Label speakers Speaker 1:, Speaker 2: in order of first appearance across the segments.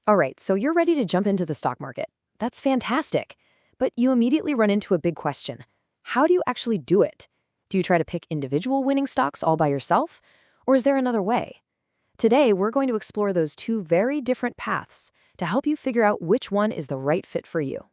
Speaker 1: All right, so you're ready to jump into the stock market. That's fantastic. But you immediately run into a big question. How do you actually do it? Do you try to pick individual winning stocks all by yourself? Or is there another way? Today, we're going to explore those two very different paths to help you figure out which one is the right fit for you.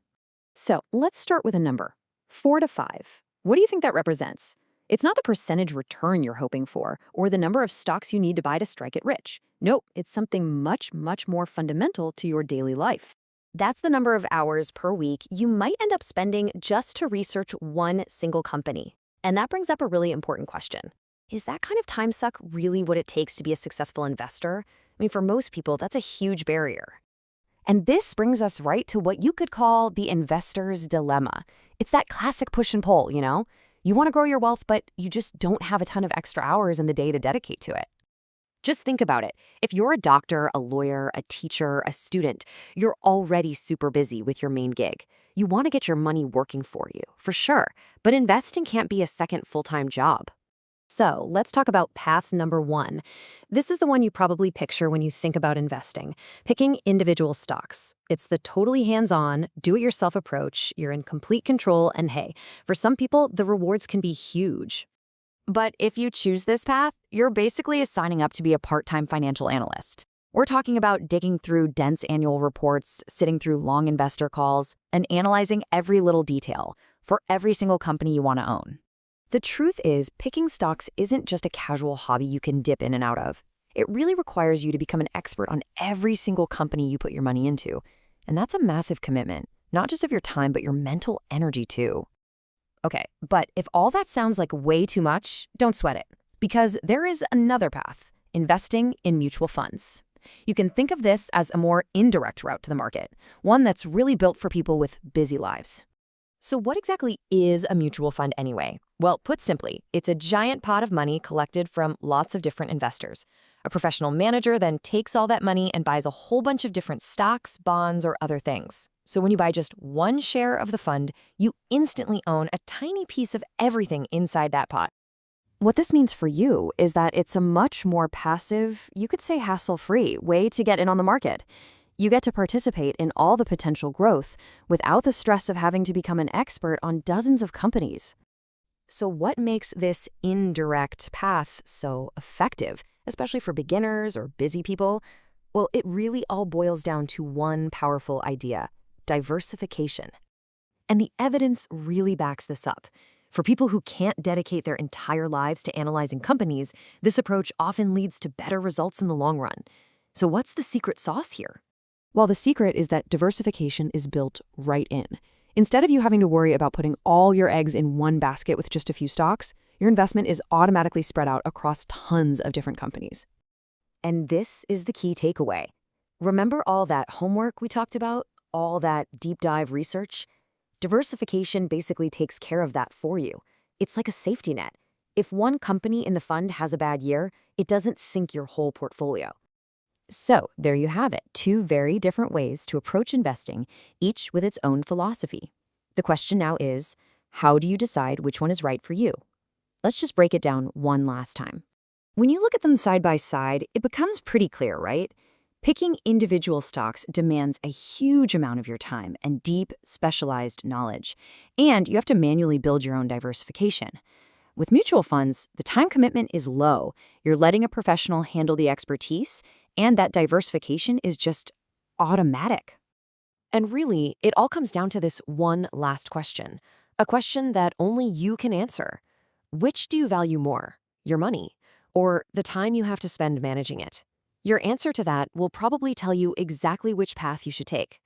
Speaker 1: So let's start with a number, 4 to 5. What do you think that represents? It's not the percentage return you're hoping for or the number of stocks you need to buy to strike it rich. Nope, it's something much, much more fundamental to your daily life. That's the number of hours per week you might end up spending just to research one single company. And that brings up a really important question. Is that kind of time suck really what it takes to be a successful investor? I mean, for most people, that's a huge barrier. And this brings us right to what you could call the investor's dilemma. It's that classic push and pull, you know? You want to grow your wealth, but you just don't have a ton of extra hours in the day to dedicate to it. Just think about it. If you're a doctor, a lawyer, a teacher, a student, you're already super busy with your main gig. You want to get your money working for you, for sure, but investing can't be a second full-time job. So let's talk about path number 1. This is the one you probably picture when you think about investing, picking individual stocks. It's the totally hands-on, do-it-yourself approach. You're in complete control, and hey, for some people, the rewards can be huge. But if you choose this path, you're basically signing up to be a part-time financial analyst. We're talking about digging through dense annual reports, sitting through long investor calls, and analyzing every little detail for every single company you want to own. The truth is, picking stocks isn't just a casual hobby you can dip in and out of. It really requires you to become an expert on every single company you put your money into. And that's a massive commitment, not just of your time, but your mental energy too. Okay, but if all that sounds like way too much, don't sweat it. Because there is another path, investing in mutual funds. You can think of this as a more indirect route to the market, one that's really built for people with busy lives. So what exactly is a mutual fund anyway? Well, put simply, it's a giant pot of money collected from lots of different investors. A professional manager then takes all that money and buys a whole bunch of different stocks, bonds, or other things. So when you buy just one share of the fund, you instantly own a tiny piece of everything inside that pot. What this means for you is that it's a much more passive, you could say hassle-free, way to get in on the market. You get to participate in all the potential growth without the stress of having to become an expert on dozens of companies. So what makes this indirect path so effective, especially for beginners or busy people? Well, it really all boils down to one powerful idea: diversification. And the evidence really backs this up. For people who can't dedicate their entire lives to analyzing companies, this approach often leads to better results in the long run. So what's the secret sauce here? Well, the secret is that diversification is built right in. Instead of you having to worry about putting all your eggs in one basket with just a few stocks, your investment is automatically spread out across tons of different companies. And this is the key takeaway. Remember all that homework we talked about? All that deep dive research? Diversification basically takes care of that for you. It's like a safety net. If one company in the fund has a bad year, it doesn't sink your whole portfolio. So there you have it, 2 very different ways to approach investing, each with its own philosophy. The question now is, how do you decide which one is right for you? Let's just break it down one last time. When you look at them side by side, it becomes pretty clear, right? Picking individual stocks demands a huge amount of your time and deep, specialized knowledge. And you have to manually build your own diversification. With mutual funds, the time commitment is low. You're letting a professional handle the expertise, and that diversification is just automatic. And really, it all comes down to this one last question, a question that only you can answer. Which do you value more, your money, or the time you have to spend managing it? Your answer to that will probably tell you exactly which path you should take.